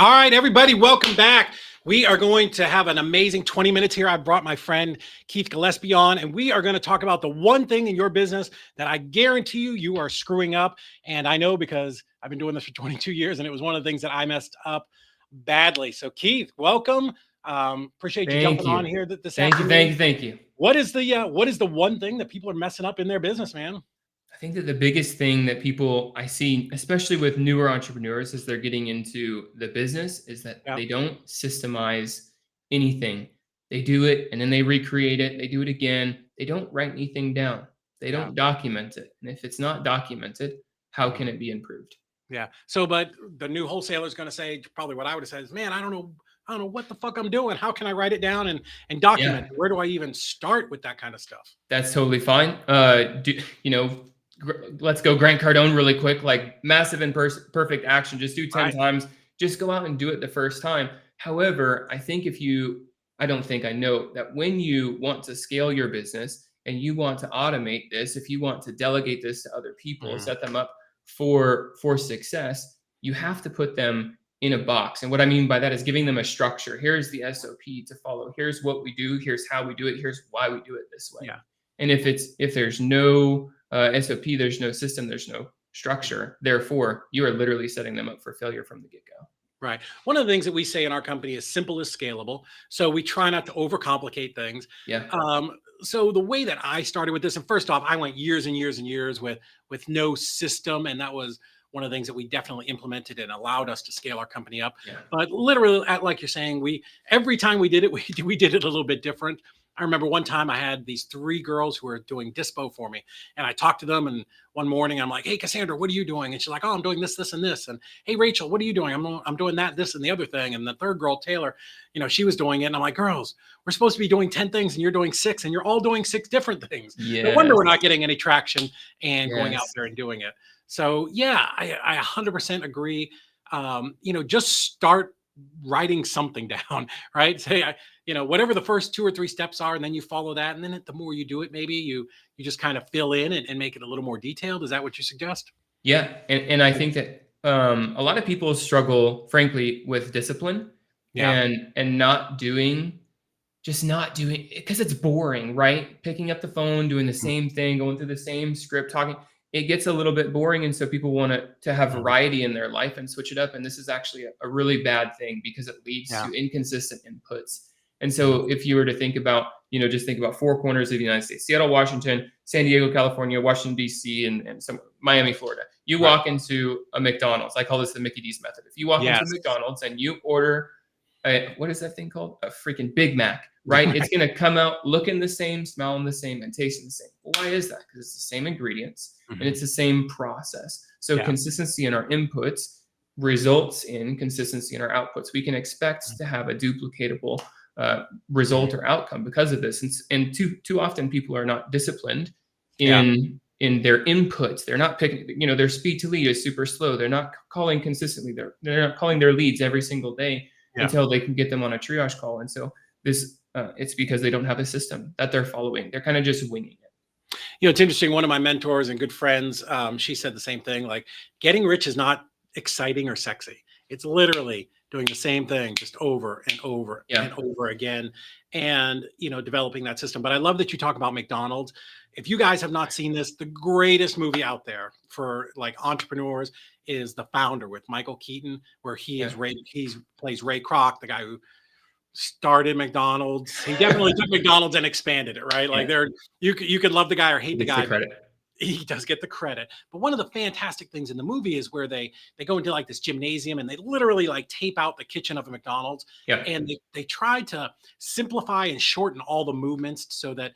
All right, everybody, welcome back. We are going to have an amazing 20 minutes here. I brought my friend Keith Gillispie on, and we are going to talk about the one thing in your business that I guarantee you are screwing up. And I know because I've been doing this for 22 years, and it was one of the things that I messed up badly. So, Keith, welcome. Appreciate you Thank jumping on you. here this Thank you. afternoon. Thank you. Thank you. What is the one thing that people are messing up in their business, man? I think that the biggest thing that I see, especially with newer entrepreneurs, as they're getting into the business, is that Yeah, they don't systemize anything. They do it and then they recreate it. They do it again. They don't write anything down. They yeah. don't document it. And if it's not documented, how Mhm. can it be improved? Yeah. So, but the new wholesaler is going to say probably what I would have said is, man, I don't know what the fuck I'm doing. How can I write it down and document Yeah, it? Where do I even start with that kind of stuff? that's totally fine. Let's go Grant Cardone really quick, like massive and perfect action. Just do 10 Right. times. Just go out and do it the first time. However, I don't think I know that when you want to scale your business and you want to automate this, if you want to delegate this to other people, Mhm. set them up for success, you have to put them in a box. And what I mean by that is giving them a structure. Here's the SOP to follow. Here's what we do. Here's how we do it. Here's why we do it this way. Yeah. And if there's no SOP, there's no system, there's no structure. Therefore, you are literally setting them up for failure from the get-go. Right. One of the things that we say in our company is simple is scalable. So we try not to overcomplicate things. Yeah. So the way that I started with this, and first off, I went years and years and years with no system, and that was one of the things that we definitely implemented and allowed us to scale our company up. Yeah. But literally, like you're saying, every time we did it, we did it a little bit different. I remember one time I had these 3 girls who were doing dispo for me, and I talked to them. And one morning I'm like, "Hey, Cassandra, what are you doing?" And she's like, "Oh, I'm doing this, this, and this." And "Hey, Rachel, what are you doing?" I'm doing that, this, and the other thing. And the third girl, Taylor, she was doing it. And I'm like, "Girls, we're supposed to be doing 10 things and you're doing 6, and you're all doing 6 different things. No wonder Yes. we're not getting any traction and going out Yes. there and doing it." So yeah, I 100% agree. Just start writing something down, right? Say, whatever the first 2 or 3 steps are, and then you follow that. And then the more you do it, maybe you just kind of fill in and make it a little more detailed. Is that what you suggest? Yeah. And I think that a lot of people struggle, frankly, with discipline Yeah. and not doing it because it's boring, right? Picking up the phone, doing the same thing, going through the same script, talking. It gets a little bit boring. And so people want to have Mhm. variety in their life and switch it up. And this is actually a really bad thing because it leads Yeah. to inconsistent inputs. And Mhm. so if you were to think about, just think about 4 corners of the United States: Seattle, Washington, San Diego, California, Washington, D.C., and some Miami, Florida. You Right. walk into a McDonald's. I call this the Mickey D's method. If you walk into Yes. McDonald's and you order what is that thing called? A freaking Big Mac, right? It's going to come out looking the same, smelling the same, and tasting the same. Well, why is that? Because it's the same ingredients and Mhm. it's the same process. So Yeah. consistency in our inputs results in consistency in our outputs. We can expect Mhm. to have a duplicatable result or outcome because of this. And too often people are not disciplined Yeah. in their inputs. They're not picking, their speed to lead is super slow. They're not calling consistently. They're not calling their leads every single day Yeah. until they can get them on a triage call. And so it's because they don't have a system that they're following. They're kind of just winging it. It's interesting. One of my mentors and good friends, she said the same thing. Like, getting rich is not exciting or sexy. It's literally doing the same thing just over and over Yeah. and over again, and developing that system. But I love that you talk about McDonald's. If you guys have not seen this, the greatest movie out there for like entrepreneurs is The Founder with Michael Keaton, where Yeah. he plays Ray Kroc, the guy who started McDonald's. He definitely took McDonald's and expanded it, right? Like, Yeah. you could love the guy or hate He the gets the guy, but credit. he does get the credit. But one of the fantastic things in the movie is where they go into like this gymnasium, and they literally like tape out the kitchen of a McDonald's, Yeah. and they try to simplify and shorten all the movements so that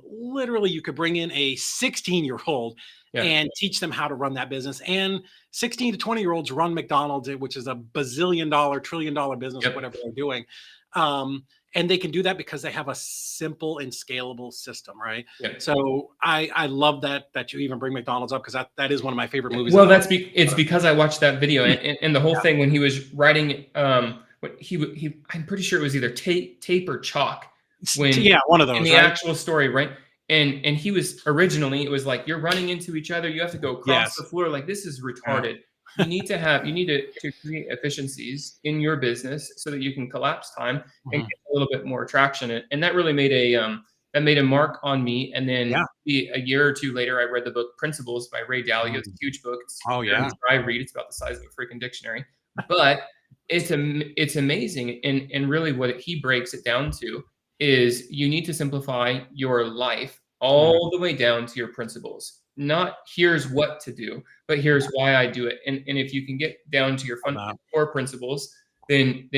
literally you could bring in a 16-year-old Yeah. and teach them how to run that business. And 16 to 20-year-olds run McDonald's, which is a bazillion dollar, $1 trillion business, or Yep. whatever they're doing. And they can do that because they have a simple and scalable system, right? Yeah. So I love that you even bring McDonald's up, because that is one of my favorite movies. Well, it's because I watched that video and the whole Yeah. thing when he was writing, what I'm pretty sure it was either tape or chalk when Yeah, one of in those, the right? actual story, right? And he was originally, it was like, you're running into each other. You have to go across Yes. the floor. Like, this is Yeah. retarded. you need to create efficiencies in your business so that you can collapse time and Mhm. get a little bit more traction. And that really made a mark on me. And then Yeah. a year or two later, I read the book Principles by Ray Dalio. It's a Mm. huge book. It's Oh, a very yeah. dry read. It's about the size of a freaking dictionary, but it's amazing. And really what he breaks it down to is you need to simplify your life Mhm. all the way down to your principles. Not here's what to do, but here's why I do it. And if you can get down to your Love that. core principles, then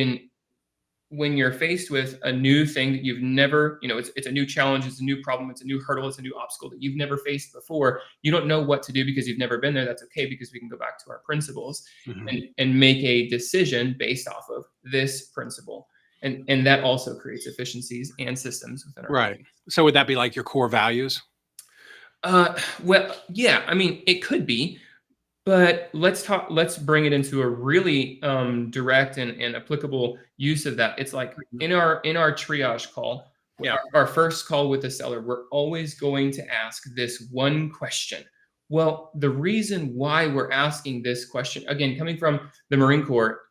when you're faced with a new thing that you've never, it's a new challenge, it's a new problem, it's a new hurdle, it's a new obstacle that you've never faced before. You don't know what to do because you've never been there. That's okay, because we can go back to our principles Mhm. and make a decision based off of this principle. And that also creates efficiencies and systems within our Right. So would that be like your core values? well, yeah, I mean, it could be, but let's bring it into a really direct and applicable use of that. It's like Mhm. in our triage call, Yeah. our first call with the seller, we're always going to ask this one question. Well, the reason why we're asking this question, again, coming from the Marine Corps,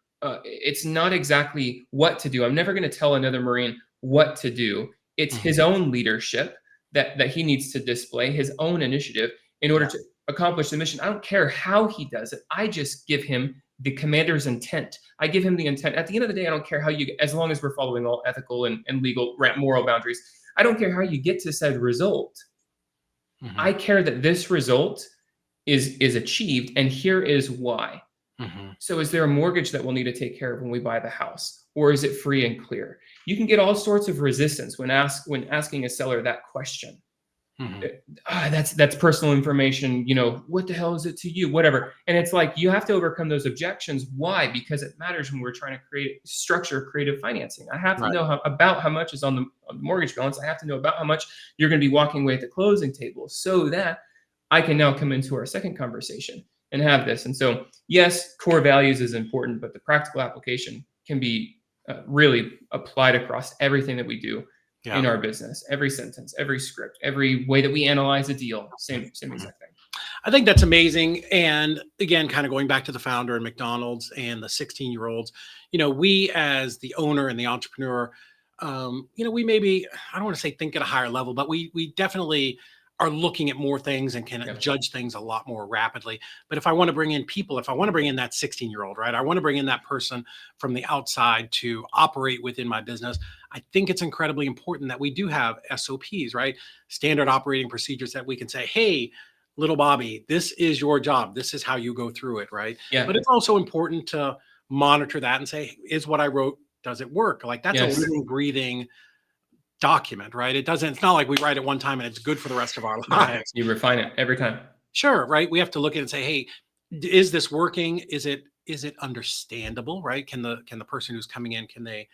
it's not exactly what to do. I'm never going to tell another Marine what to do. It's Mhm. his own leadership that he needs to display, his own initiative in order Yeah. to accomplish the mission. I don't care how he does it. I just give him the commander's intent. I give him the intent. At the end of the day, I don't care how you, as long as we're following all ethical and legal, moral boundaries, I don't care how you get to said result. Mhm. I care that this result is achieved, and here is why. Mhm. So is there a mortgage that we'll need to take care of when we buy the house? Or is it free and clear? You can get all sorts of resistance when asking a seller that question. Mhm. That's personal information, what the hell is it to you, whatever. And it's like you have to overcome those objections. Why? Because it matters when we're trying to creative financing. I have to Right. know about how much is on the mortgage balance. I have to know about how much you're going to be walking away at the closing table, so that I can now come into our second conversation and have this. And so, yes, core values is important, but the practical application can be really applied across everything that we do in Yeah. our business. Every sentence, every script, every way that we analyze a deal, same Mhm. exact thing. I think that's amazing. And again, kind of going back to the founder and McDonald's and the 16-year-olds, we as the owner and the entrepreneur, we maybe, I don't want to say think at a higher level, but we definitely are looking at more things and can Yeah. judge things a lot more rapidly. But if I want to bring in people, if I want to bring in that 16-year-old, right, I want to bring in that person from the outside to operate within my business. I think it's incredibly important that we do have SOPs, right? Standard operating procedures that we can say, hey, little Bobby, this is your job. This is how you go through it, right? Yeah. But it's also important to monitor that and say, is what I wrote, does it work? Like that's a Yes. living, breathing document, right? It's not like we write it one time and it's good for the rest of our No, lives. you refine it every time. Sure, right? We have to look at it and say, hey, is this working? Is it understandable, right? Can the person who's coming in, can they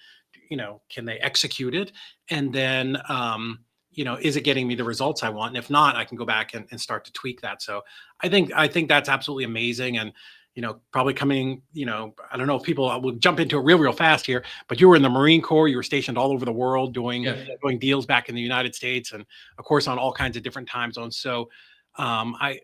execute it? And then is it getting me the results I want? And if not, I can go back and start to tweak that. So I think that's absolutely amazing. And probably coming, I don't know if people will jump into it real fast here, but you were in the Marine Corps, you were stationed all over the world doing Yeah. doing deals back in the United States and of course on all kinds of different time zones. So I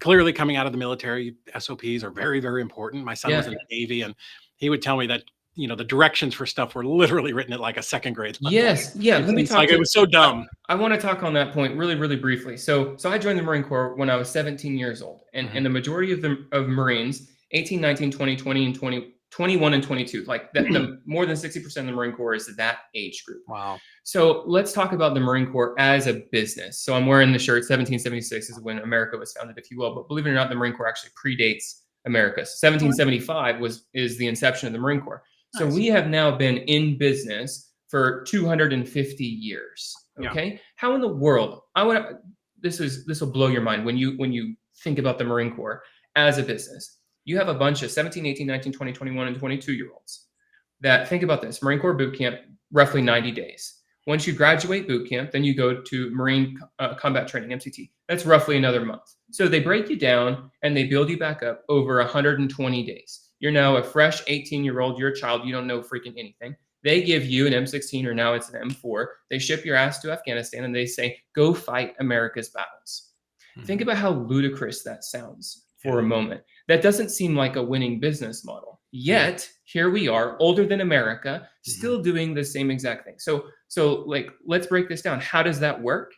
clearly coming out of the military, SOPs are very, very important. My son was Yeah. in the Navy, and he would tell me that the directions for stuff were literally written at like a second grade level. Yes. Yeah. Let me It's talk like it was so dumb. I want to talk on that point really, really briefly. So I joined the Marine Corps when I was 17 years old, Mhm. and the majority of Marines, 18, 19, 20, 20, and 20, 21, and 22, like that, the more than 60% of the Marine Corps is that age group. Wow. So let's talk about the Marine Corps as a business. So I'm wearing the shirt. 1776 is when America was founded, if you will. But believe it or not, the Marine Corps actually predates America. 1775 is the inception of the Marine Corps. So Nice. we have now been in business for 250 years. Yeah. Okay, how in the world? This will blow your mind when you think about the Marine Corps as a business. You have a bunch of 17, 18, 19, 20, 21, and 22-year olds that think about this. Marine Corps boot camp, roughly 90 days. Once you graduate boot camp, then you go to Marine Combat Training, MCT. That's roughly another month. So they break you down and they build you back up over 120 days. You're now a fresh 18-year-old. You're a child. You don't know freaking anything. They give you an M16 or now it's an M4. They ship your ass to Afghanistan and they say, go fight America's battles. Think Mhm. about how ludicrous that sounds for Yeah. a moment. That doesn't seem like a winning business model. Yet, here we are, older than America, Mhm. still doing the same exact thing. So like, let's break this down. How does that work?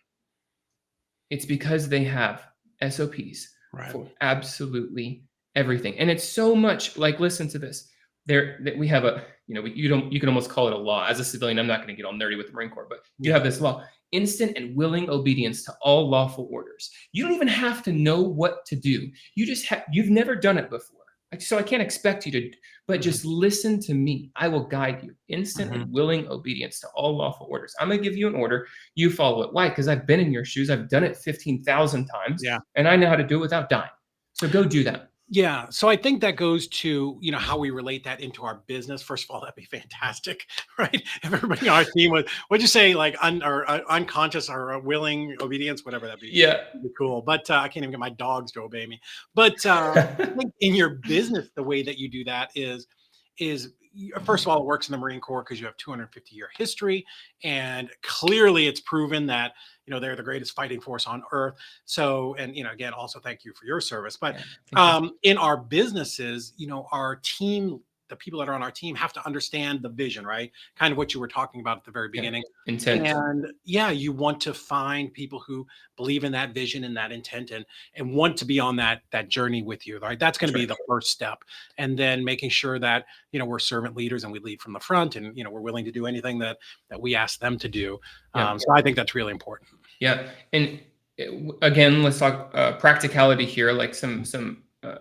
It's because they have SOPs Right. for absolutely everything. And it's so much like, listen to this. There that we have a, you can almost call it a law. As a civilian, I'm not going to get all nerdy with the Marine Corps, but you Yeah. have this law: instant and willing obedience to all lawful orders. You don't even have to know what to do. You've never done it before. So I can't expect you to, but Mhm. just listen to me. I will guide you. Instant Mhm. and willing obedience to all lawful orders. I'm going to give you an order. You follow it. Why? Because I've been in your shoes. I've done it 15,000 times, Yeah. and I know how to do it without dying. So go do that. Yeah. So I think that goes to, how we relate that into our business. First of all, that'd be fantastic, right? If everybody on our team would, what'd you say, like unconscious or willing obedience, whatever, Yeah. that'd be cool. But I can't even get my dogs to obey me. But I think in your business, the way that you do that is first of all, it works in the Marine Corps because you have 250-year history, and clearly it's proven that they're the greatest fighting force on earth. So, and again, also thank you for your service. But Yeah. Thank you. in our businesses, our team, the people that are on our team have to understand the vision, right? Kind of what you were talking about at the very Yeah. beginning. Intent. And yeah, you want to find people who believe in that vision and that intent, and want to be on that journey with you, right? That's going That's to be right. the first step. And then making sure that we're servant leaders and we lead from the front, and we're willing to do anything that we ask them to do. Yeah. So I think that's really important. Yeah. And again, let's talk practicality here, like some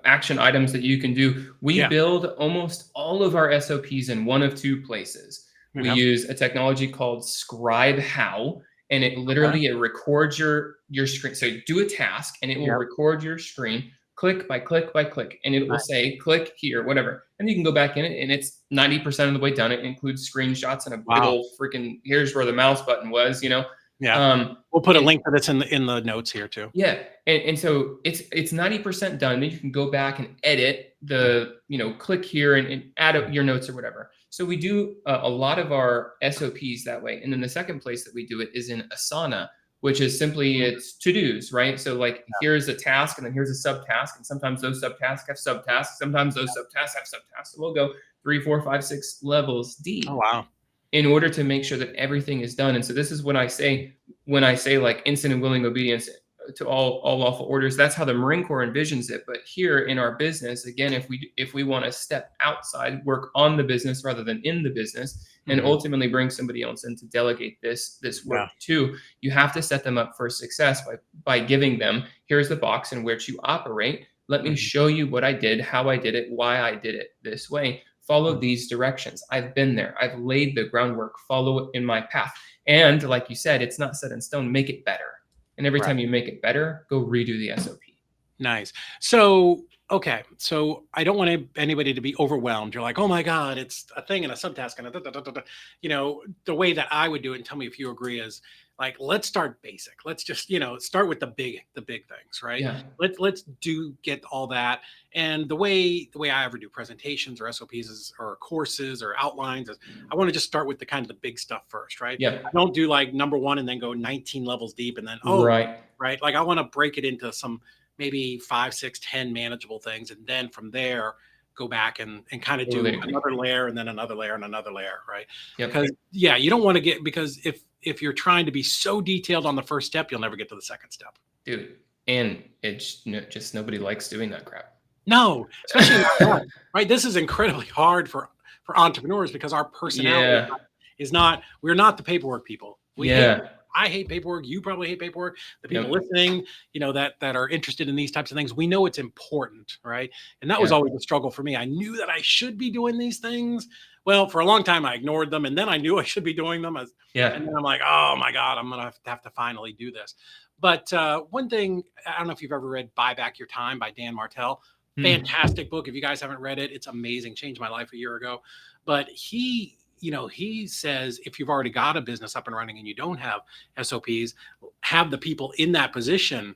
action items that you can do. We Yeah. build almost all of our SOPs in one of two places. We Okay. use a technology called Scribe How, and Okay. it records your screen. So do a task, and it will Yep. record your screen click by click by click, and it will Right. say click here, whatever. And you can go back in it, and it's 90% of the way done. It includes screenshots and a big Wow. old freaking here's where the mouse button was. Yeah. Um, We'll put a and link to this in the notes here too. yeah, and so it's 90% done. Then you can go back and edit Mhm. click here and add your notes or whatever. So we do a lot of our SOPs that way. And then the second place that we do it is in Asana, which is simply Mhm. it's to-dos, right? So like here's a task and then here's a subtask, and sometimes those subtasks have subtasks, sometimes those subtasks have subtasks. So we'll go 3, 4, 5, 6 levels Oh, deep wow. in order to make sure that everything is done. And so this is when I say like instant and willing obedience to all lawful orders, that's how the Marine Corps envisions it. But here in our business, again, if we want to step outside, work on the business rather than in the business, and Mhm. ultimately bring somebody else in to delegate this Yeah. work to, you have to set them up for success by giving them, here's the box in which you operate. Let me Mhm. show you what I did, how I did it, why I did it this way. Follow Mhm. these directions. I've been there. I've laid the groundwork. Follow it in my path. And like you said, it's not set in stone. Make it better. And every Right. time you make it better, go redo the SOP. Nice. So, okay. So I don't want anybody to be overwhelmed. You're like, oh my God, it's a thing and a subtask and a da, da, da, da, da. The way that I would do it, and tell me if you agree, is like, let's start basic. Let's just, start with the big things, right? Yeah. Let's get all that. And the way I ever do presentations or SOPs or courses or outlines is I want to just start with the kind of the big stuff first, right? Yeah. I don't do like number one and then go 19 levels deep and then, oh, Right. right. Like I want to break it into some maybe 5, 6, 10 manageable things. And then from there, go back and kind of Totally do agree. another layer and then another layer and another layer. Right. Yep. Because yeah, you don't want to because if you're trying to be so detailed on the first step, you'll never get to the second step. Dude. And it's just nobody likes doing that crap. No, especially not us, right? This is incredibly hard for entrepreneurs because our personality Yeah. we're not the paperwork people. Yeah. I hate paperwork. You probably hate paperwork. The people Yep. listening, that are interested in these types of things, we know it's important, right? And that was Yeah. always a struggle for me. I knew that I should be doing these things. Well, for a long time, I ignored them, and then I knew I should be doing them. And Yeah. then I'm like, oh my God, I'm gonna have to finally do this. But one thing, I don't know if you've ever read "Buy Back Your Time" by Dan Martell. Hmm. Fantastic book. If you guys haven't read it, it's amazing. Changed my life a year ago. But he says if you've already got a business up and running and you don't have SOPs, have the people in that position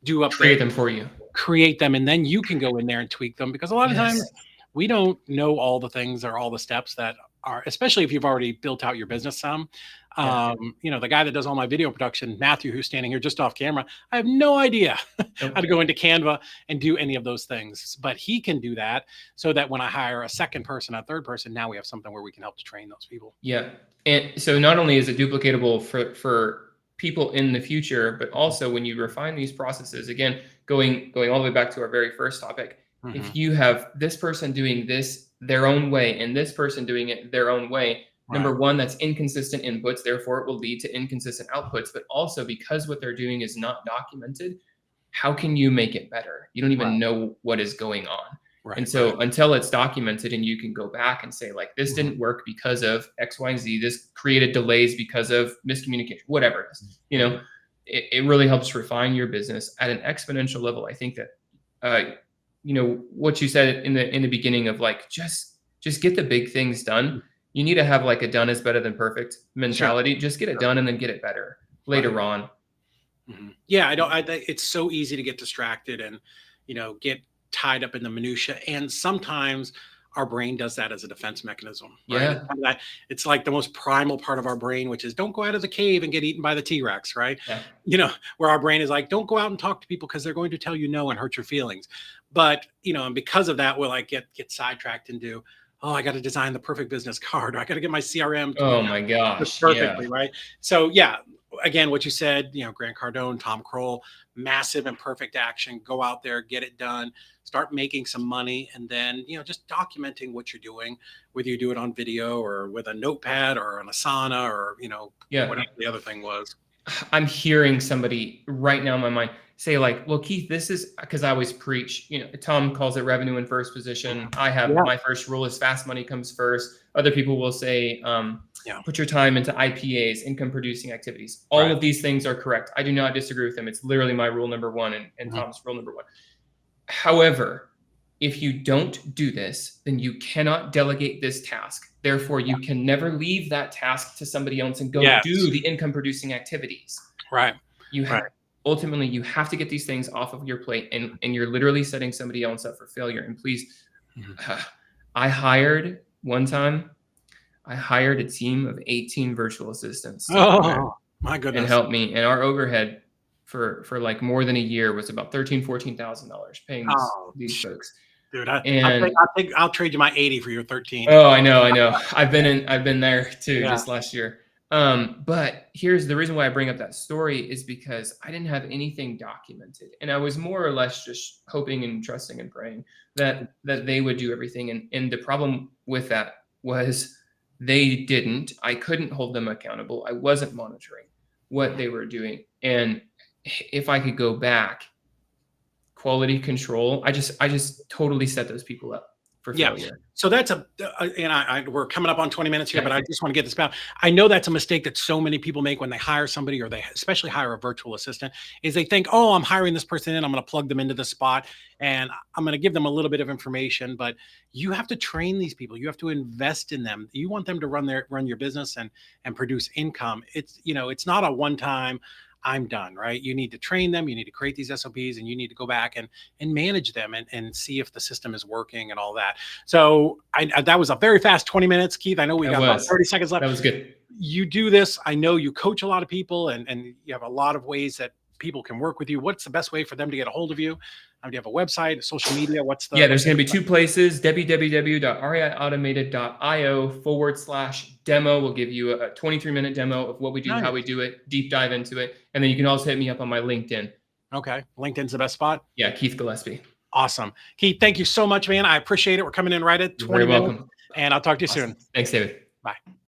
do up Create them for you. create them, and then you can go in there and tweak them because a lot of times Yes. we don't know all the things or all the steps that are, especially if you've already built out your business some. Yeah. The guy that does all my video production, Matthew, who's standing here just off camera, I have no idea how to Nope. go into Canva and do any of those things, but he can do that, so that when I hire a second person, a third person, now we have something where we can help to train those people. Yeah. And so not only is it duplicatable for people in the future, but also when you refine these processes, again, going all the way back to our very first topic, Hmm. if you have this person doing this their own way and this person doing it their own way, Right. number one, that's inconsistent inputs, therefore it will lead to inconsistent outputs. But also because what they're doing is not documented, how can you make it better? You don't Right. even know what is going on. Right. And Right. so until it's documented and you can go back and say, like, this Mhm. didn't work because of X, Y, and Z, this created delays because of miscommunication, whatever it is, Mhm. it really helps refine your business at an exponential level. I think that, what you said in the beginning of like, just get the big things done. You need to have like a done is better than perfect Sure. mentality. Just get it Sure. done and then get it better Right. later on. Yeah, I don't. It's so easy to get distracted and, get tied up in the minutia. And sometimes our brain does that as a defense mechanism, right? Yeah. It's like the most primal part of our brain, which is don't go out of the cave and get eaten by the T-Rex, right? Yeah. Where our brain is like, don't go out and talk to people because they're going to tell you no and hurt your feelings. But and because of that, we'll like get sidetracked and do, oh, I got to design the perfect business card. Or I got to get my CRM to Oh my just gosh. Yeah. perfectly, right? So yeah, again, what you said, Grant Cardone, Tom Kroll, massive and perfect action. Go out there, get it done, start making some money, and then just documenting what you're doing, whether you do it on video or with a notepad or an Asana or Yeah. whatever the other thing was. I'm hearing somebody right now in my mind say, like, well, Keith, this is because I always preach, Tom calls it revenue in first position. I have Yeah, my first rule is fast money comes first. Other people will say, yeah, put your time into IPAs, income producing activities. All right. of these things are correct. I do not disagree with them. It's literally my rule number one and Mhm. Tom's rule number one. However, if you don't do this, then you cannot delegate this task. Therefore, you can never leave that task to somebody else and go do Yes, the income producing activities. right, You right. ultimately you have to get these things off of your plate, and you're literally setting somebody else up for failure. And please, Mhm. I hired one time, I hired a team of 18 virtual assistants to come in Oh my and goodness. help me. And our overhead for like more than a year was about $13,000-$14,000 paying Oh, these folks. dude, And I'll trade you my 80 for your 13. oh, I know. I've been there too, Yeah. just last year. But here's the reason why I bring up that story is because I didn't have anything documented, and I was more or less just hoping and trusting and praying that they would do everything. And the problem with that was they didn't. I couldn't hold them accountable. I wasn't monitoring what they were doing. And if I could go back, quality control, I just totally set those people up for Yeah. failure. So that's and we're coming up on 20 minutes here, Yeah. but I just want to get this out. I know that's a mistake that so many people make when they hire somebody, or they especially hire a virtual assistant, is they think, oh, I'm hiring this person in, I'm going to plug them into the spot and I'm going to give them a little bit of information, but you have to train these people. You have to invest in them. You want them to run your business and produce income. It's not a one-time, I'm done, right? You need to train them, you need to create these SOPs, and you need to go back and manage them and see if the system is working and all that. So that was a very fast 20 minutes, Keith. I know we That got about was. 30 seconds left. That was good. You do this. I know you coach a lot of people and you have a lot of ways that people can work with you. What's the best way for them to get a hold of you? Do you have a website, social media? Yeah, there's going to be two places, www.reiautomated.io/demo will give you a 23-minute demo of what we do, how we Nice. do it, deep dive into it. And then you can also hit me up on my LinkedIn. Okay. LinkedIn's the best spot. Yeah, Keith Gillispie. Awesome. Keith, thank you so much, man. I appreciate it. We're coming in right at You're 20 very minutes welcome. and I'll talk to you Awesome. soon. Thanks, David. Bye.